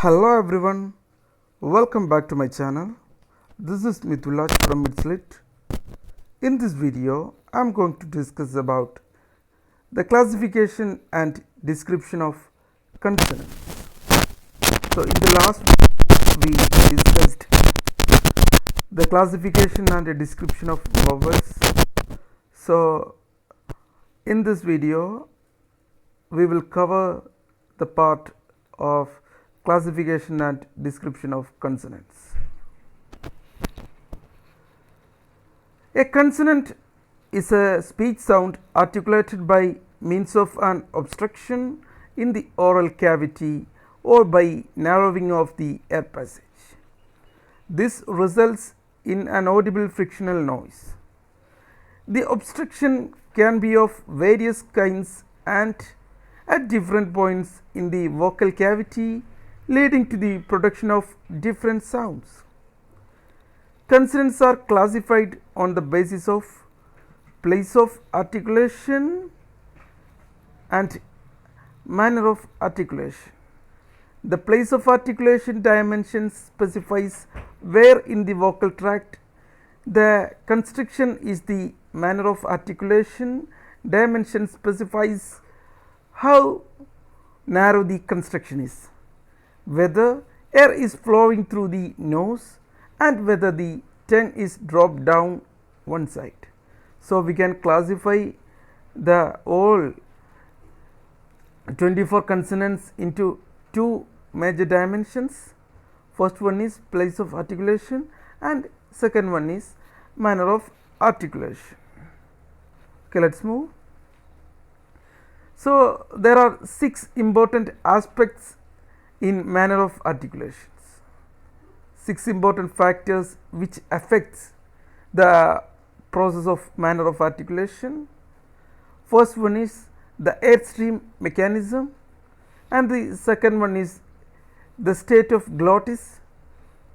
Hello everyone, welcome back to my channel. This is Mithulaj from Midslit. In this video, I am going to discuss about the classification and description of consonants. So, in the last we discussed the classification and the description of vowels. So, in this video, we will cover the part of classification and description of consonants. A consonant is a speech sound articulated by means of an obstruction in the oral cavity or by narrowing of the air passage. This results in an audible frictional noise. The obstruction can be of various kinds and at different points in the vocal cavity, leading to the production of different sounds. Consonants are classified on the basis of place of articulation and manner of articulation. The place of articulation dimension specifies where in the vocal tract the constriction is. The manner of articulation dimension specifies how narrow the constriction is, whether air is flowing through the nose and whether the tongue is dropped down one side. So, we can classify the all 24 consonants into two major dimensions. First one is place of articulation and second one is manner of articulation. Okay, let us move. So, there are 6 important aspects in manner of articulations, 6 important factors which affects the process of manner of articulation. First one is the airstream mechanism and the second one is the state of glottis.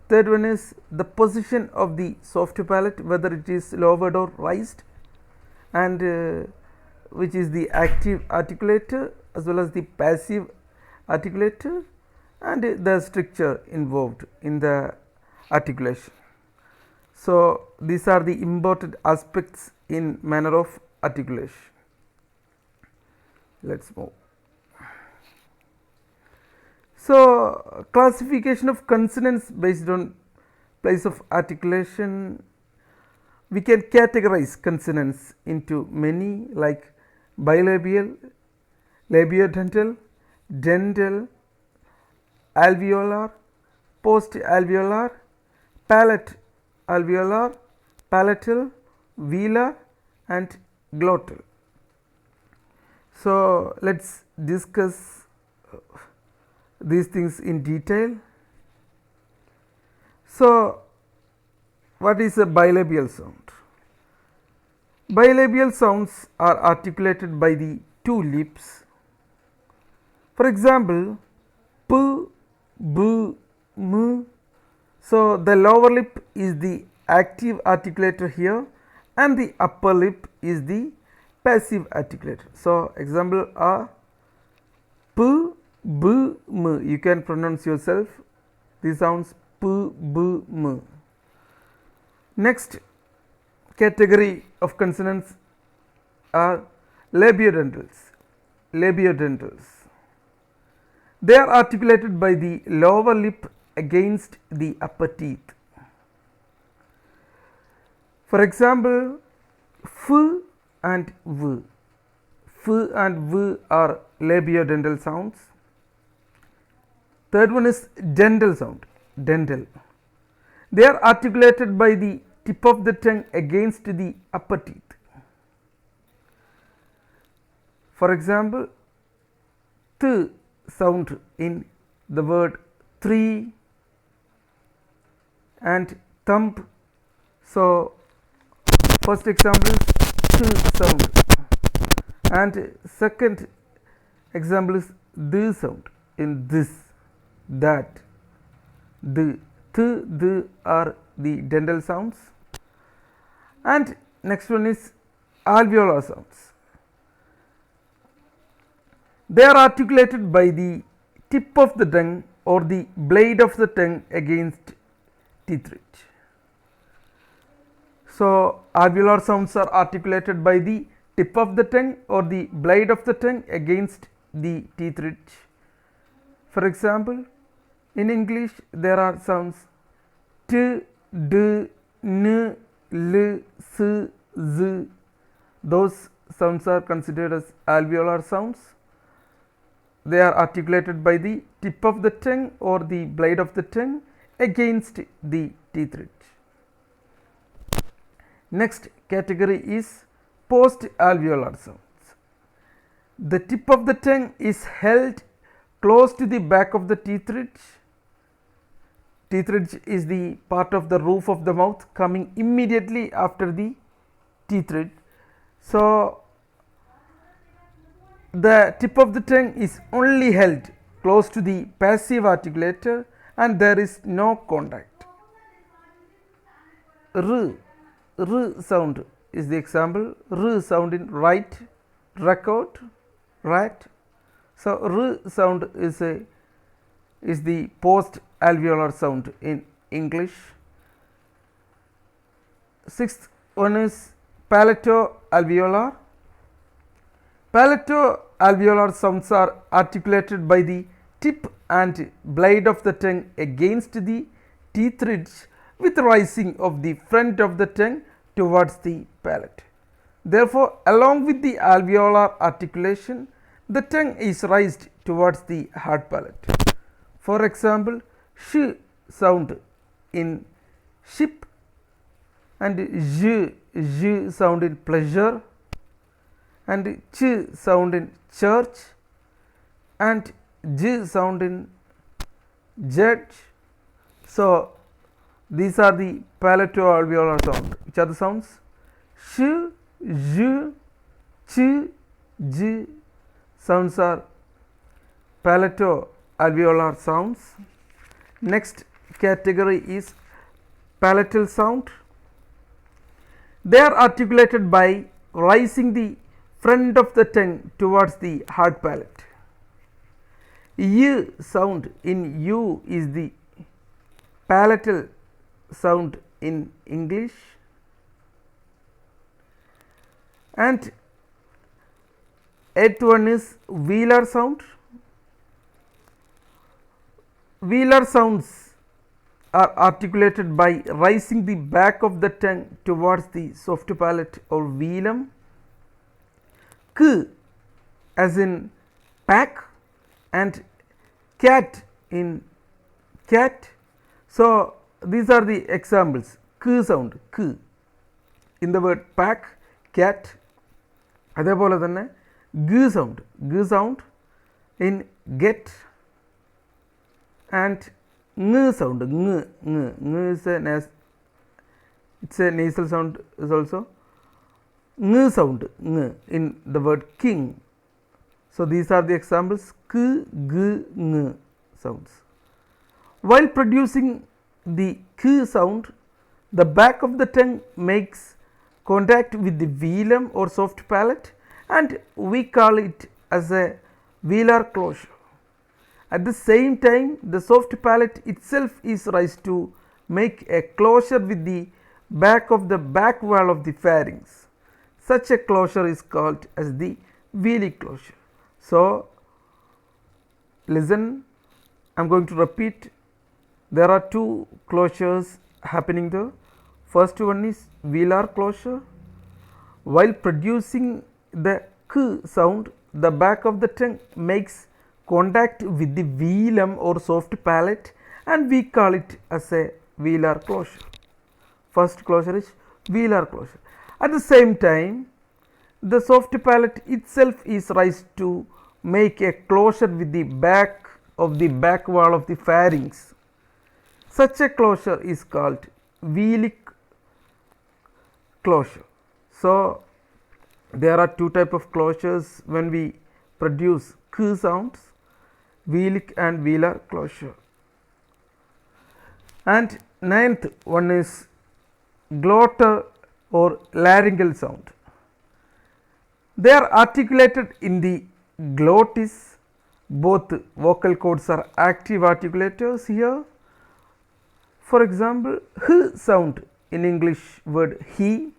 Third one is the position of the soft palate, whether it is lowered or raised, and which is the active articulator as well as the passive articulator, and the structure involved in the articulation. So, these are the important aspects in manner of articulation. Let us move. So, classification of consonants based on place of articulation. We can categorize consonants into many like bilabial, labiodental, dental, alveolar, post-alveolar, palate alveolar, palatal, velar and glottal. So, let us discuss these things in detail. So, what is a bilabial sound? Bilabial sounds are articulated by the two lips. For example, p, b, m. So, the lower lip is the active articulator here and the upper lip is the passive articulator. So, example are p, b, m. You can pronounce yourself these sounds p, b, m. Next category of consonants are labiodentals. Labiodentals. They are articulated by the lower lip against the upper teeth. For example, f and v. F and v are labiodental sounds. Third one is dental sound. Dental. They are articulated by the tip of the tongue against the upper teeth. For example, th sound in the word three and thump. So, first example is th sound and second example is th sound in this, that, the, th are the dental sounds, and next one is alveolar sounds. They are articulated by the tip of the tongue or the blade of the tongue against teeth ridge. So, alveolar sounds are articulated by the tip of the tongue or the blade of the tongue against the teeth ridge. For example, in English there are sounds t, d, n, l, s, z. Those sounds are considered as alveolar sounds. They are articulated by the tip of the tongue or the blade of the tongue against the teeth ridge. Next category is post alveolar sounds. The tip of the tongue is held close to the back of the teeth ridge. Teeth ridge is the part of the roof of the mouth coming immediately after the teeth ridge. So, the tip of the tongue is only held close to the passive articulator and there is no contact. R sound is the example. R sound in right, record, rat. So, R sound is the post alveolar sound in English. Sixth one is palato-alveolar. Palato-alveolar sounds are articulated by the tip and blade of the tongue against the teeth ridge with rising of the front of the tongue towards the palate. Therefore, along with the alveolar articulation, the tongue is raised towards the hard palate. For example, sh sound in ship and j sound in pleasure and ch sound in church and j sound in judge. So, these are the palato-alveolar sound. Which are the sounds? Sh, j, ch, j sounds are palato-alveolar sounds. Next category is palatal sound. They are articulated by raising the front of the tongue towards the hard palate. Y sound in U is the palatal sound in English, and eighth one is velar sound. Velar sounds are articulated by raising the back of the tongue towards the soft palate or velum. K as in pack and cat in cat. So, these are the examples. K sound, K in the word pack, cat. അതേപോലെ തന്നെ g sound in get and ng sound, ng is it's a nasal sound is also ng sound, ng in the word king. So, these are the examples k, g, ng sounds. While producing the k sound, the back of the tongue makes contact with the velum or soft palate and we call it as a velar closure. At the same time, the soft palate itself is raised to make a closure with the back of the back wall of the pharynx. Such a closure is called as the velic closure. So, listen, I am going to repeat. There are two closures happening there. First one is velar closure. While producing the k sound, the back of the tongue makes contact with the velum or soft palate and we call it as a velar closure. First closure is velar closure. At the same time, the soft palate itself is raised to make a closure with the back of the back wall of the pharynx. Such a closure is called velic closure. So, there are two type of closures when we produce k sounds, velic and velar closure. And ninth one is glottal or laryngeal sound. They are articulated in the glottis both vocal cords are active articulators here. For example, h sound in English word he.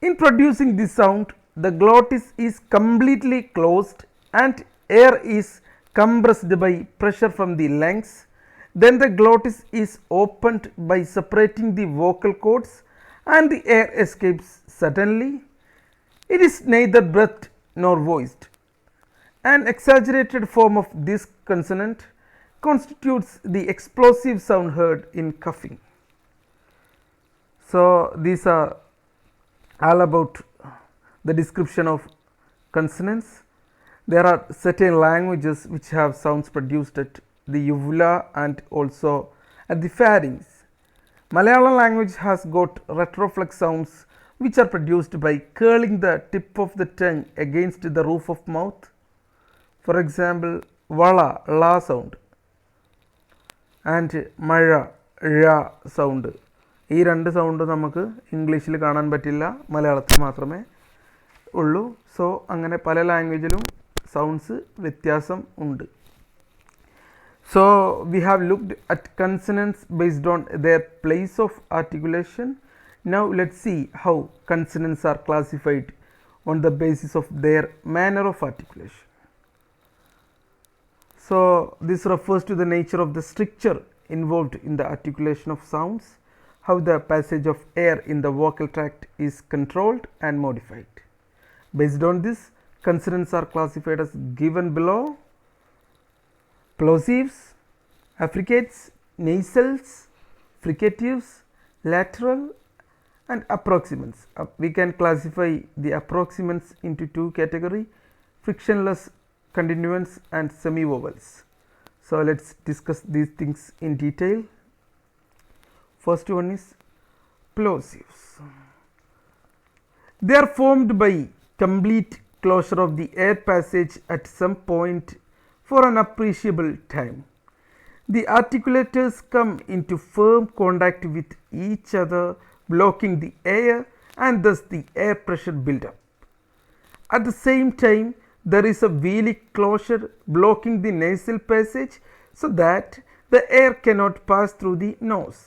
In producing this sound, the glottis is completely closed and air is compressed by pressure from the lungs. Then the glottis is opened by separating the vocal cords and the air escapes suddenly. It is neither breathed nor voiced. An exaggerated form of this consonant constitutes the explosive sound heard in coughing. So, these are all about the description of consonants. There are certain languages which have sounds produced at the uvula and also at the pharynx. Malayalam language has got retroflex sounds which are produced by curling the tip of the tongue against the roof of mouth. For example, vala, la sound and maya, ra sound. ഈ രണ്ട് sound നമുക്ക് ഇംഗ്ലീഷിൽ കാണാൻ പറ്റില്ല, മലയാളത്തിൽ മാത്രമേ ഉള്ളൂ. So അങ്ങനെ പല ലാംഗ്വേജിലും സൗണ്ട്സ് വ്യത്യാസം ഉണ്ട്. So we have looked at consonants based on their place of articulation. Now let's see how consonants are classified on the basis of their manner of articulation. So this refers to the nature of the structure involved in the articulation of sounds, how the passage of air in the vocal tract is controlled and modified. Based on this, consonants are classified as given below: plosives, affricates, nasals, fricatives, lateral and approximants. We can classify the approximants into two categories: frictionless continuants and semivowels. So let's discuss these things in detail. First one is plosives. They are formed by complete closure of the air passage at some point for an appreciable time. The articulators come into firm contact with each other, blocking the air, and thus the air pressure build up. At the same time, there is a velic closure blocking the nasal passage so that the air cannot pass through the nose.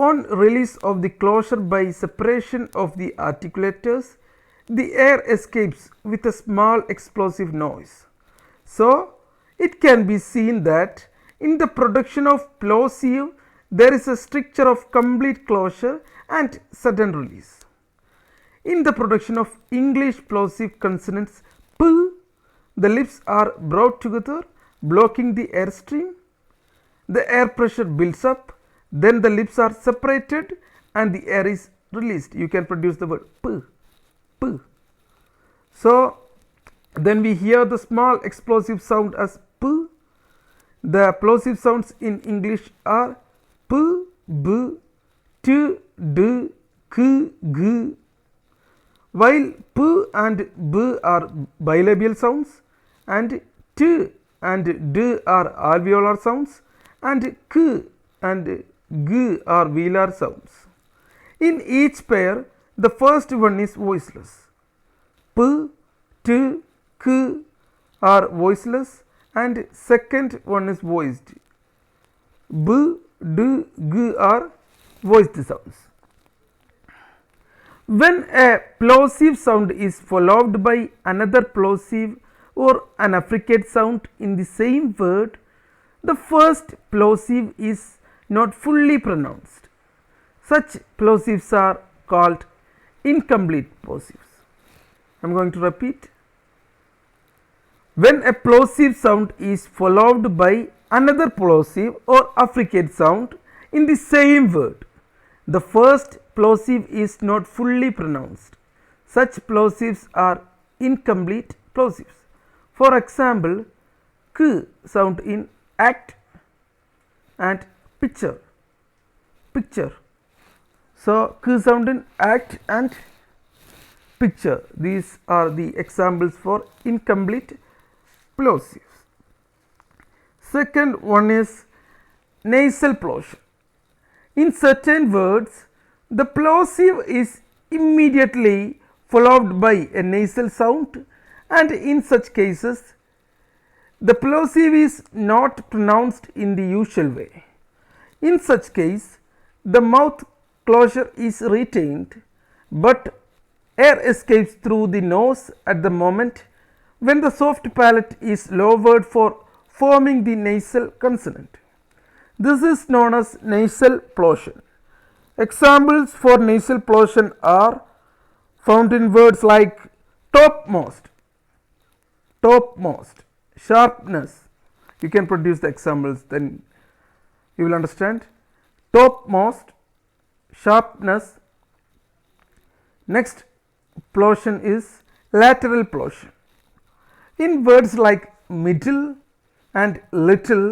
On release of the closure by separation of the articulators, the air escapes with a small explosive noise. So it can be seen that in the production of plosive, there is a structure of complete closure and sudden release. In the production of English plosive consonants p, the lips are brought together, blocking the airstream. The air pressure builds up, then the lips are separated and the air is released. You can produce the word p, p. So then we hear the small explosive sound as p. The plosive sounds in English are p, b, t, d, k, g. While p and b are bilabial sounds and t and d are alveolar sounds and k and g are velar sounds. In each pair, the first one is voiceless. P, t, k are voiceless and second one is voiced. B, d, g are voiced sounds. When a plosive sound is followed by another plosive or an affricate sound in the same word, the first plosive is not fully pronounced. Such plosives are called incomplete plosives. I am going to repeat. When a plosive sound is followed by another plosive or affricate sound in the same word, the first plosive is not fully pronounced. Such plosives are incomplete plosives. For example, k sound in act and picture, picture. So k sound in act and picture. These are the examples for incomplete plosives. Second one is nasal plosive. In certain words, the plosive is immediately followed by a nasal sound and in such cases the plosive is not pronounced in the usual way. In such case, the mouth closure is retained, but air escapes through the nose at the moment when the soft palate is lowered for forming the nasal consonant. This is known as nasal plosion. Examples for nasal plosion are found in words like topmost, topmost, sharpness. You can produce the examples, then you will understand. Topmost, sharpness. Next plosion is lateral plosion. In words like middle and little,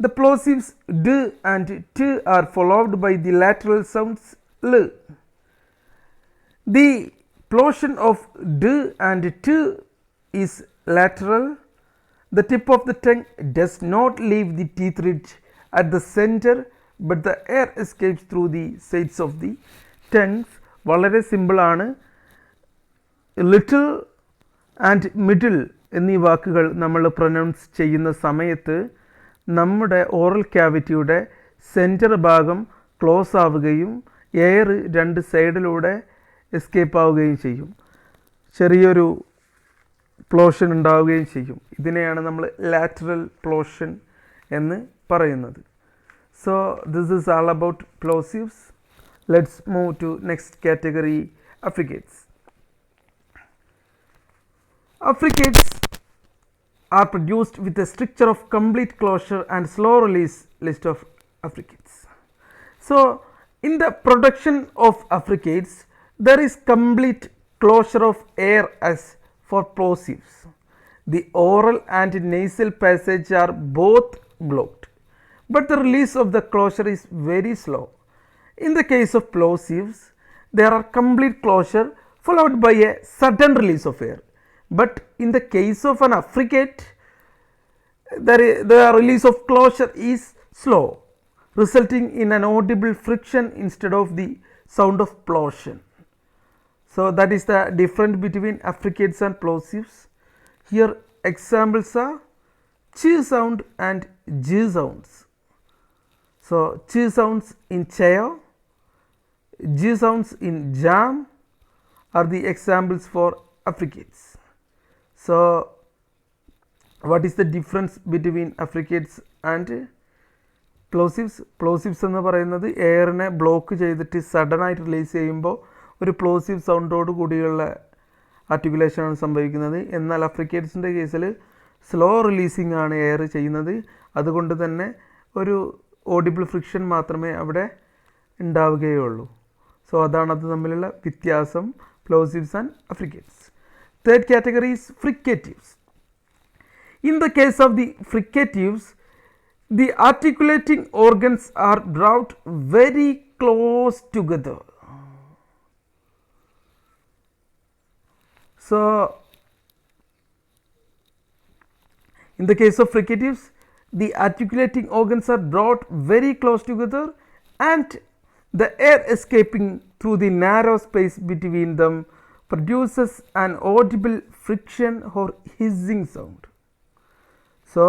the plosives d and t are followed by the lateral sounds l. The plosion of d and t is lateral. The tip of the tongue does not leave the teeth ridge at the center, but the air escapes through the sides of the tongues. വളരെ സിമ്പിളാണ്. Little and middle എന്നീ വാക്കുകൾ നമ്മൾ pronounce ചെയ്യുന്ന സമയത്ത് നമ്മുടെ oral ക്യാവിറ്റിയുടെ centre ഭാഗം close ആവുകയും എയർ രണ്ട് സൈഡിലൂടെ എസ്കേപ്പ് ആവുകയും ചെയ്യും. ചെറിയൊരു പ്ലോഷൻ ഉണ്ടാവുകയും ചെയ്യും. ഇതിനെയാണ് നമ്മൾ ലാറ്ററൽ പ്ലോഷൻ എന്ന് പറയുന്നത്. So this is all about plosives. Let's move to next category, affricates. Affricates are produced with a stricture of complete closure and slow release. List of affricates. So in the production of affricates, there is complete closure of air as for plosives. The oral and nasal passage are both blocked, but the release of the closure is very slow. In the case of plosives, there are complete closure followed by a sudden release of air, but in the case of an affricate, the release of closure is slow, resulting in an audible friction instead of the sound of plosion. So that is the difference between affricates and plosives. Here examples are ch sound and j sounds. So ch sounds in chair, j sounds in jam are the examples for affricates. So what is the difference between affricates and plosives? Plosives എന്ന് പറയുന്നത് എയറിനെ block ചെയ്തിട്ട് സഡനായിട്ട് release ചെയ്യുമ്പോൾ ഒരു plosive സൗണ്ടോട് കൂടിയുള്ള ആർട്ടിക്കുലേഷനാണ് സംഭവിക്കുന്നത്. എന്നാൽ അഫ്രിക്കേറ്റ്സിൻ്റെ കേസിൽ slow releasing ആണ് എയർ ചെയ്യുന്നത്. അതുകൊണ്ട് തന്നെ ഒരു ഓഡിബിൾ ഫ്രിക്ഷൻ മാത്രമേ അവിടെ ഉണ്ടാവുകയുള്ളൂ. സോ അതാണ് അത് തമ്മിലുള്ള വ്യത്യാസം, plosives and affricates. Third category is fricatives. In the case of the fricatives, the articulating organs are brought very close together. So in the case of fricatives, the articulating organs are brought very close together and the air escaping through the narrow space between them produces an audible friction or hissing sound. So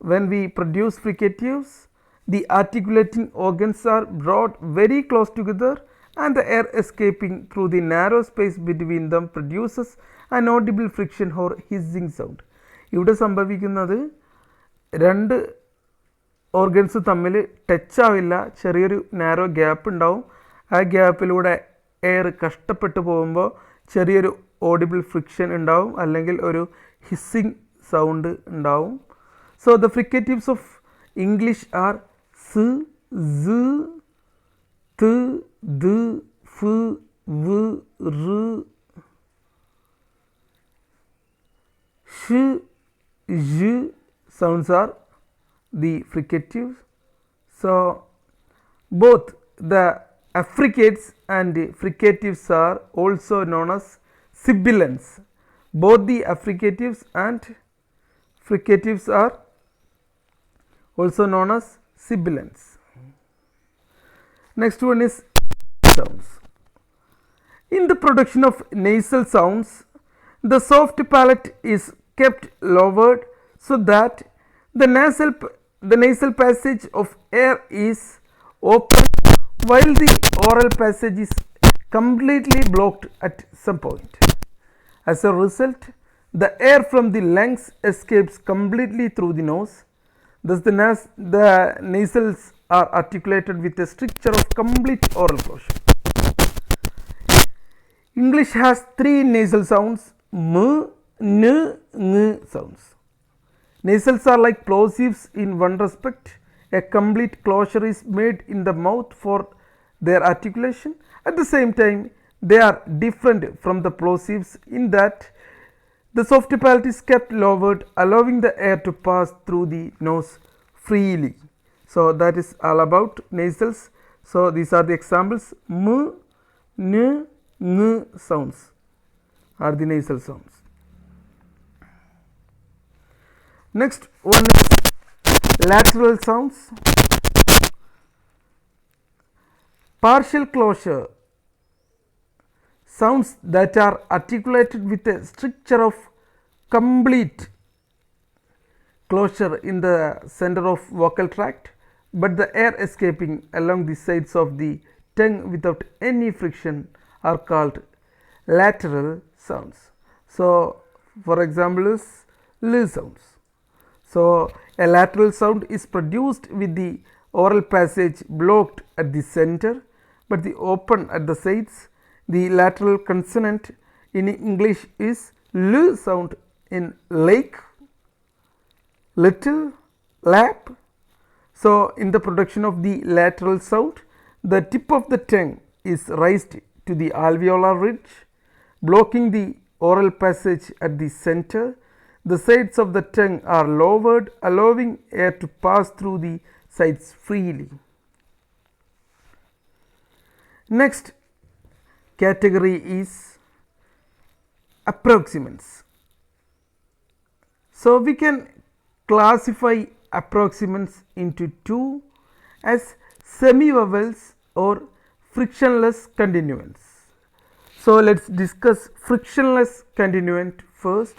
when we produce fricatives, the articulating organs are brought very close together and the air escaping through the narrow space between them produces an audible friction or hissing sound. ഇവിടെ സംഭവിക്കുന്നത് രണ്ട് organs തമ്മിൽ touch ആവില്ല, ചെറിയൊരു narrow gap ഉണ്ടാവും. ആ ഗ്യാപ്പിലൂടെ air കഷ്ടപ്പെട്ട് പോകുമ്പോൾ ചെറിയൊരു ഓഡിബിൾ ഫ്രിക്ഷൻ ഉണ്ടാവും, അല്ലെങ്കിൽ ഒരു ഹിസ്സിങ് സൗണ്ട് ഉണ്ടാവും. So the fricatives of English are s, s, ത്, ദ്, ഫ്, വ്, റ്, ഷ്, ഴ് sounds are the fricatives. So both the affricates and fricatives are also known as sibilants. Both the affricatives and fricatives are also known as sibilants. Next one is sounds. In the production of nasal sounds, The soft palate is kept lowered so that the nasal passage of air is open while the oral passage is completely blocked at some point. As a result, the air from the lungs escapes completely through the nose. Thus, the nasals are articulated with a structure of complete oral closure. English has three nasal sounds: m, n, ng sounds. Nasals are like plosives in one respect. A complete closure is made in the mouth for their articulation. At the same time, they are different from the plosives in that the soft palate is kept lowered, allowing the air to pass through the nose freely. So, that is all about nasals. So, these are the examples: m, n, ng sounds are the nasal sounds. Next one is lateral sounds. Partial closure sounds that are articulated with a structure of complete closure in the center of vocal tract, but the air escaping along the sides of the tongue without any friction are called lateral sounds. So, for example is l sounds. So, a lateral sound is produced with the oral passage blocked at the center, but the open at the sides. The lateral consonant in English is l sound in lake, little, lap. So, in the production of the lateral sound, the tip of the tongue is raised to the alveolar ridge, blocking the oral passage at the center. The sides of the tongue are lowered, allowing air to pass through the sides freely. Next category is approximants. So, we can classify approximants into two as semivowels or frictionless continuants. So, let us discuss frictionless continuant first.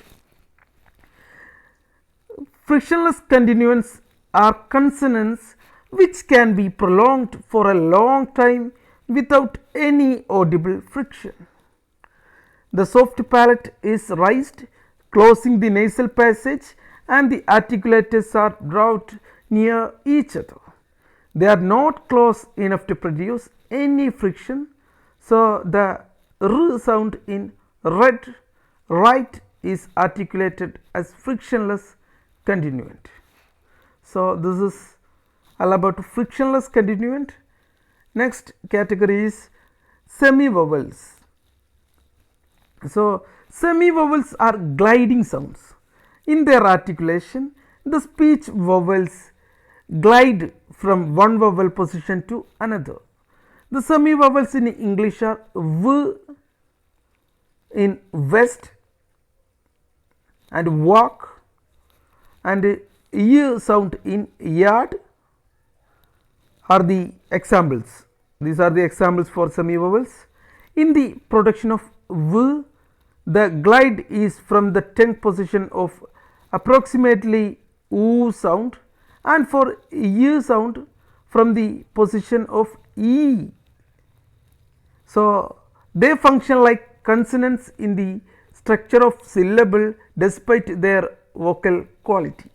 Frictionless continuants are consonants which can be prolonged for a long time without any audible friction. The soft palate is raised, closing the nasal passage, and the articulators are brought near each other. They are not close enough to produce any friction. So, the r sound in red, right is articulated as frictionless continuant. So, this is all about frictionless continuant. Next category is semivowels. So, semivowels are gliding sounds. In their articulation, the speech vowels glide from one vowel position to another. The semivowels in English are v in west and walk, and y sound in yard are the examples. These are the examples for semivowels. In the production of v, the glide is from the tongue position of approximately oo sound, and for y sound from the position of e. So, they function like consonants in the structure of syllable despite their vocal quality.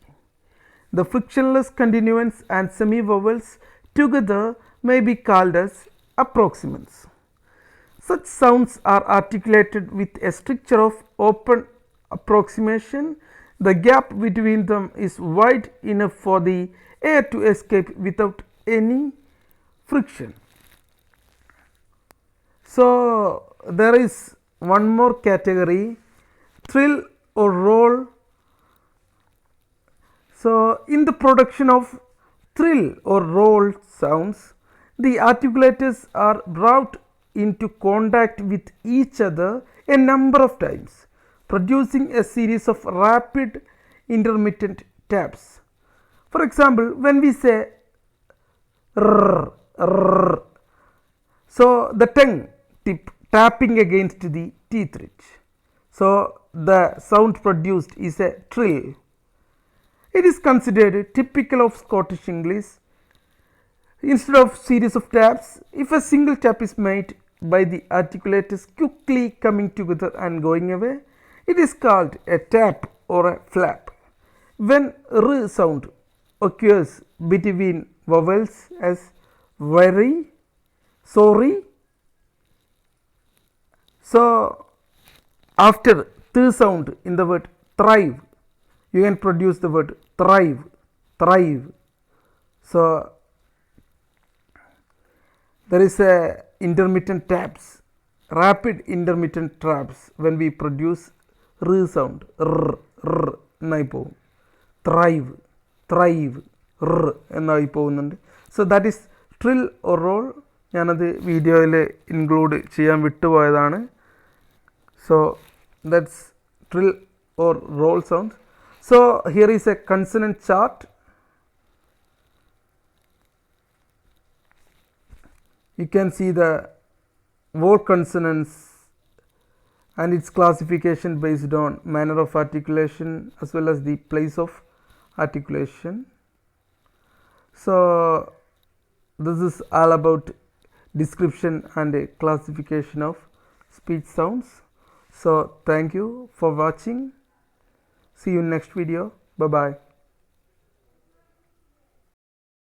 The frictionless continuants and semivowels together may be called as approximants. Such sounds are articulated with a structure of open approximation. The gap between them is wide enough for the air to escape without any friction. So, there is one more category, trill or roll. So, in the production of trill or roll sounds, the articulators are brought into contact with each other a number of times, producing a series of rapid intermittent taps. For example, when we say rrr, rrr, so the tongue tip tapping against the teeth ridge. So, the sound produced is a trill. It is considered typical of Scottish English. Instead of series of taps, if a single tap is made by the articulators quickly coming together and going away, it is called a tap or a flap. When r sound occurs between vowels as very, sorry, so after th sound in the word thrive, you can produce the word thrive, thrive. So there is a intermittent taps, rapid intermittent taps when we produce r sound, എന്നായി പോകും, thrive, thrive, എന്നായി പോകുന്നുണ്ട്. So that is trill or roll. ഞാനത് വീഡിയോയിൽ include ചെയ്യാൻ വിട്ടുപോയതാണ്. So that's trill or roll sound. So here is a consonant chart. You can see the word consonants and its classification based on manner of articulation as well as the place of articulation. So this is all about description and classification of speech sounds. So thank you for watching. See you in next video. Bye bye.